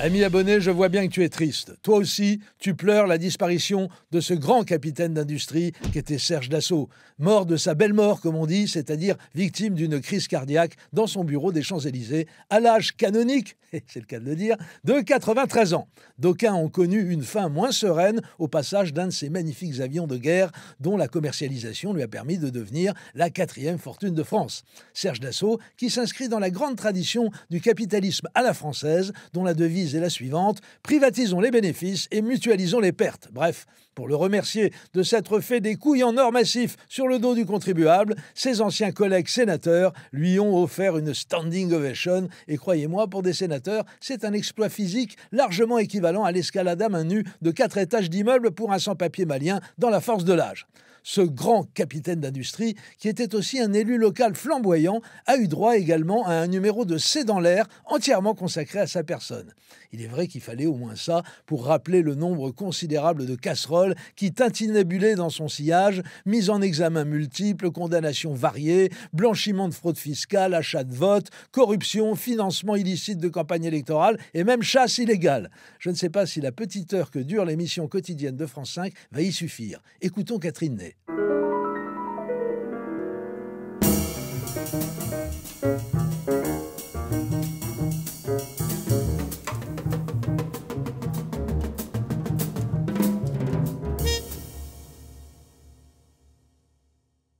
Ami abonné, je vois bien que tu es triste. Toi aussi, tu pleures la disparition de ce grand capitaine d'industrie qu'était Serge Dassault. Mort de sa belle mort, comme on dit, c'est-à-dire victime d'une crise cardiaque dans son bureau des Champs-Élysées, à l'âge canonique, c'est le cas de le dire, de 93 ans. D'aucuns ont connu une fin moins sereine au passage d'un de ces magnifiques avions de guerre dont la commercialisation lui a permis de devenir la 4e fortune de France. Serge Dassault, qui s'inscrit dans la grande tradition du capitalisme à la française, dont la devise est la suivante: privatisons les bénéfices et mutualisons les pertes. Bref, pour le remercier de s'être fait des couilles en or massif sur le dos du contribuable, ses anciens collègues sénateurs lui ont offert une standing ovation. Et croyez-moi, pour des sénateurs, c'est un exploit physique largement équivalent à l'escalade à main nue de 4 étages d'immeuble pour un sans-papier malien dans la force de l'âge. Ce grand capitaine d'industrie, qui était aussi un élu local flamboyant, a eu droit également à un numéro de C'est dans l'air entièrement consacré à sa personne. Il est vrai qu'il fallait au moins ça pour rappeler le nombre considérable de casseroles qui tintinabulaient dans son sillage, mises en examen multiples, condamnations variées, blanchiment de fraude fiscale, achat de vote, corruption, financement illicite de campagne électorale et même chasse illégale. Je ne sais pas si la petite heure que dure l'émission quotidienne de France 5 va y suffire. Écoutons Catherine Ney.